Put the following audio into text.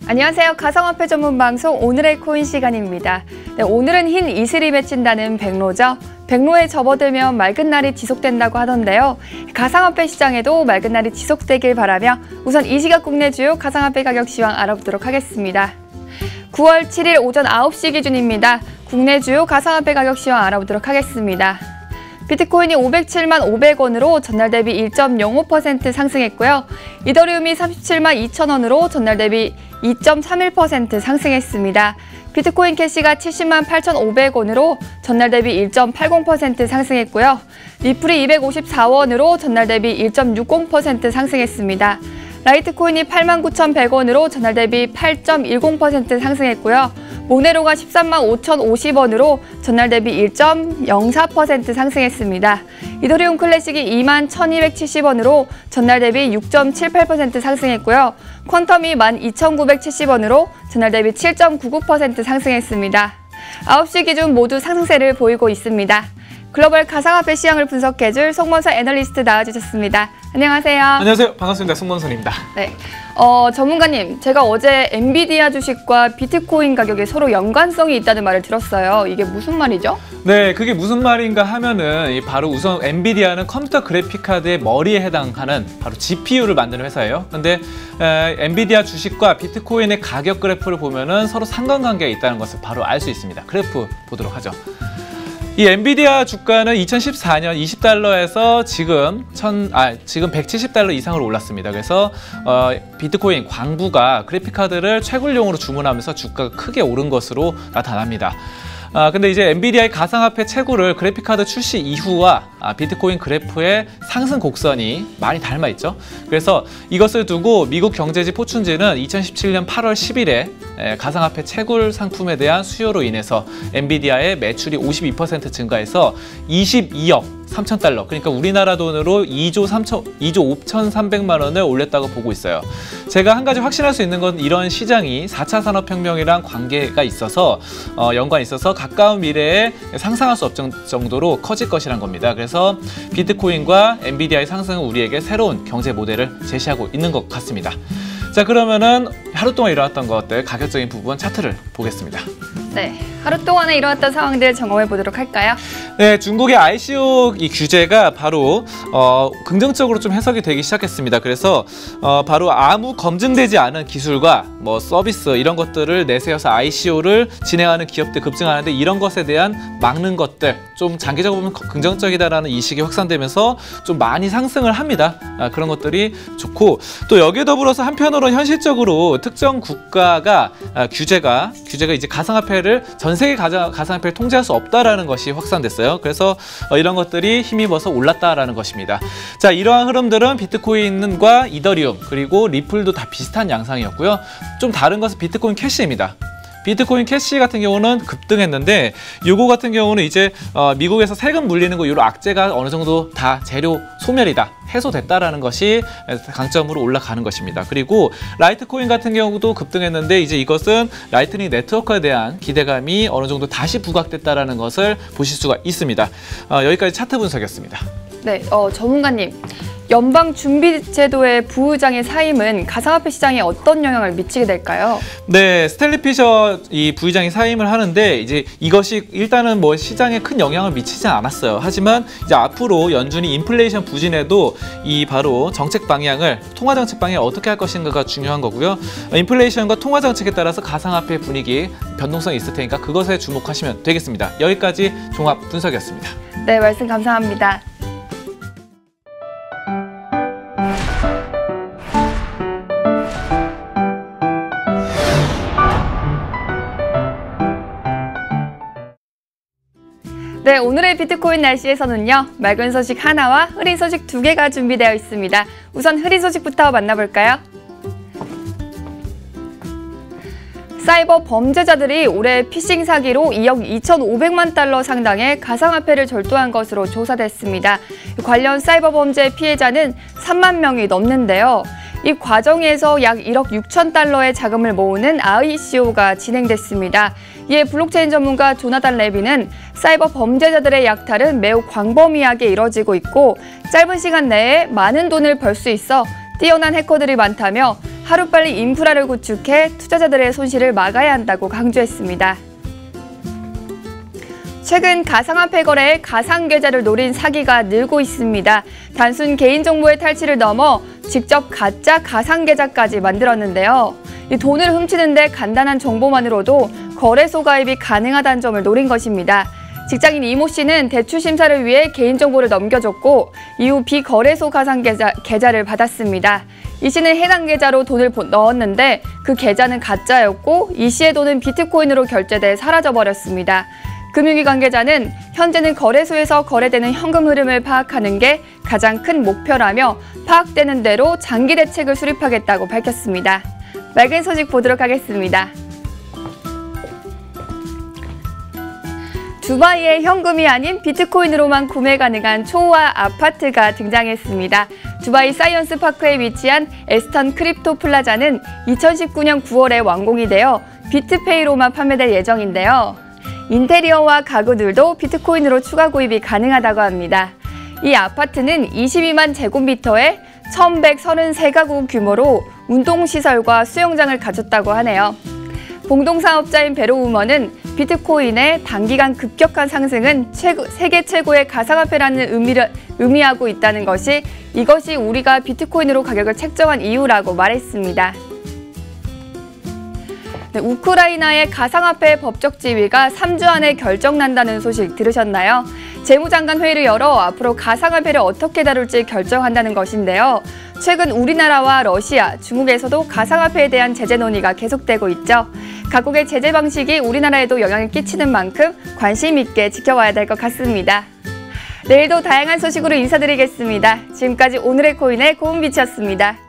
안녕하세요. 가상화폐 전문 방송 오늘의 코인 시간입니다. 네, 오늘은 흰 이슬이 맺힌다는 백로죠. 백로에 접어들면 맑은 날이 지속된다고 하던데요. 가상화폐 시장에도 맑은 날이 지속되길 바라며 우선 이 시각 국내 주요 가상화폐 가격 시황 알아보도록 하겠습니다. 9월 7일 오전 9시 기준입니다. 국내 주요 가상화폐 가격 시황 알아보도록 하겠습니다. 비트코인이 507만 500원으로 전날 대비 1.05% 상승했고요. 이더리움이 37만 2천원으로 전날 대비 2.31% 상승했습니다. 비트코인 캐시가 70만 8,500원으로 전날 대비 1.80% 상승했고요. 리플이 254원으로 전날 대비 1.60% 상승했습니다. 라이트코인이 89,100원으로 전날 대비 8.10% 상승했고요. 모네로가 13만 5,050원으로 전날 대비 1.04% 상승했습니다. 이더리움 클래식이 2만 1,270원으로 전날 대비 6.78% 상승했고요. 퀀텀이 12,970원으로 전날 대비 7.99% 상승했습니다. 9시 기준 모두 상승세를 보이고 있습니다. 글로벌 가상화폐 시장을 분석해줄 송문선 애널리스트 나와주셨습니다. 안녕하세요. 안녕하세요. 반갑습니다. 송문선입니다. 네, 전문가님, 제가 어제 엔비디아 주식과 비트코인 가격에 서로 연관성이 있다는 말을 들었어요. 이게 무슨 말이죠? 네, 그게 무슨 말인가 하면은 바로 우선 엔비디아는 컴퓨터 그래픽 카드의 머리에 해당하는 바로 GPU를 만드는 회사예요. 근데 엔비디아 주식과 비트코인의 가격 그래프를 보면은 서로 상관관계가 있다는 것을 바로 알 수 있습니다. 그래프 보도록 하죠. 이 엔비디아 주가는 2014년 20달러에서 지금 170달러 이상으로 올랐습니다. 그래서 비트코인 광부가 그래픽카드를 채굴용으로 주문하면서 주가가 크게 오른 것으로 나타납니다. 근데 이제 엔비디아의 가상화폐 채굴을 그래픽카드 출시 이후와 비트코인 그래프의 상승 곡선이 많이 닮아 있죠. 그래서 이것을 두고 미국 경제지 포춘지는 2017년 8월 10일에 가상화폐 채굴 상품에 대한 수요로 인해서 엔비디아의 매출이 52% 증가해서 22억 3,000달러, 그러니까 우리나라 돈으로 2조 5,300만 원을 올렸다고 보고 있어요. 제가 한 가지 확신할 수 있는 건 이런 시장이 4차 산업혁명이랑 관계가 있어서 연관이 있어서 가까운 미래에 상상할 수 없을 정도로 커질 것이란 겁니다. 그래서 비트코인과 엔비디아의 상승은 우리에게 새로운 경제 모델을 제시하고 있는 것 같습니다. 자, 그러면은 하루 동안 일어났던 것들 가격적인 부분 차트를 보겠습니다. 네, 하루 동안에 일어났던 상황들 점검해 보도록 할까요? 네, 중국의 ICO 이 규제가 바로 긍정적으로 좀 해석이 되기 시작했습니다. 그래서 바로 아무 검증되지 않은 기술과 서비스 이런 것들을 내세워서 ICO를 진행하는 기업들 급증하는데 이런 것에 대한 막는 것들 좀 장기적으로 보면 긍정적이다라는 인식이 확산되면서 좀 많이 상승을 합니다. 그런 것들이 좋고 또 여기에 더불어서 한편으로 현실적으로 특정 국가가 규제가 이제 가상화폐를 전 세계 가상화폐를 통제할 수 없다라는 것이 확산됐어요. 그래서 이런 것들이 힘입어서 올랐다라는 것입니다. 자, 이러한 흐름들은 비트코인과 이더리움 그리고 리플도 다 비슷한 양상이었고요. 좀 다른 것은 비트코인 캐시입니다. 비트코인 캐시 같은 경우는 급등했는데 요거 같은 경우는 이제 미국에서 세금 물리는 거 요런 악재가 어느 정도 다 재료 소멸이다, 해소됐다라는 것이 강점으로 올라가는 것입니다. 그리고 라이트코인 같은 경우도 급등했는데 이제 이것은 라이트닝 네트워크에 대한 기대감이 어느 정도 다시 부각됐다라는 것을 보실 수가 있습니다. 여기까지 차트 분석이었습니다. 네, 전문가님. 연방준비제도의 부의장의 사임은 가상화폐 시장에 어떤 영향을 미치게 될까요? 네, 스탠리 피셔 이 부의장이 사임을 하는데 이제 이것이 일단은 시장에 큰 영향을 미치지 않았어요. 하지만 이제 앞으로 연준이 인플레이션 부진에도 이 바로 정책 방향을 통화 정책 방향을 어떻게 할 것인가가 중요한 거고요. 인플레이션과 통화 정책에 따라서 가상화폐 분위기 변동성이 있을 테니까 그것에 주목하시면 되겠습니다. 여기까지 종합 분석이었습니다. 네, 말씀 감사합니다. 네, 오늘의 비트코인 날씨에서는요, 맑은 소식 하나와 흐린 소식 2개가 준비되어 있습니다. 우선 흐린 소식부터 만나볼까요? 사이버 범죄자들이 올해 피싱 사기로 2억 2,500만 달러 상당의 가상화폐를 절도한 것으로 조사됐습니다. 관련 사이버 범죄 피해자는 3만 명이 넘는데요. 이 과정에서 약 1억 6천 달러의 자금을 모으는 ICO가 진행됐습니다. 이에 블록체인 전문가 조나단 레비는 사이버 범죄자들의 약탈은 매우 광범위하게 이뤄지고 있고 짧은 시간 내에 많은 돈을 벌 수 있어 뛰어난 해커들이 많다며 하루빨리 인프라를 구축해 투자자들의 손실을 막아야 한다고 강조했습니다. 최근 가상화폐 거래에 가상계좌를 노린 사기가 늘고 있습니다. 단순 개인정보의 탈취를 넘어 직접 가짜 가상계좌까지 만들었는데요. 이 돈을 훔치는데 간단한 정보만으로도 거래소 가입이 가능하다는 점을 노린 것입니다. 직장인 이모 씨는 대출 심사를 위해 개인정보를 넘겨줬고 이후 비거래소 가상계좌를 받았습니다. 이 씨는 해당 계좌로 돈을 넣었는데 그 계좌는 가짜였고 이 씨의 돈은 비트코인으로 결제돼 사라져버렸습니다. 금융위 관계자는 현재는 거래소에서 거래되는 현금 흐름을 파악하는 게 가장 큰 목표라며 파악되는 대로 장기 대책을 수립하겠다고 밝혔습니다. 맑은 소식 보도록 하겠습니다. 두바이에 현금이 아닌 비트코인으로만 구매 가능한 초호화 아파트가 등장했습니다. 두바이 사이언스 파크에 위치한 에스턴 크립토 플라자는 2019년 9월에 완공이 되어 비트페이로만 판매될 예정인데요. 인테리어와 가구들도 비트코인으로 추가 구입이 가능하다고 합니다. 이 아파트는 22만 제곱미터에 1,133가구 규모로 운동시설과 수영장을 갖췄다고 하네요. 공동사업자인 베로우먼은 비트코인의 단기간 급격한 상승은 세계 최고의 가상화폐라는 의미하고 있다는 것이 이것이 우리가 비트코인으로 가격을 책정한 이유라고 말했습니다. 우크라이나의 가상화폐 법적 지위가 3주 안에 결정난다는 소식 들으셨나요? 재무장관 회의를 열어 앞으로 가상화폐를 어떻게 다룰지 결정한다는 것인데요. 최근 우리나라와 러시아, 중국에서도 가상화폐에 대한 제재 논의가 계속되고 있죠. 각국의 제재 방식이 우리나라에도 영향을 끼치는 만큼 관심 있게 지켜봐야 될 것 같습니다. 내일도 다양한 소식으로 인사드리겠습니다. 지금까지 오늘의 코인의 고은비치였습니다.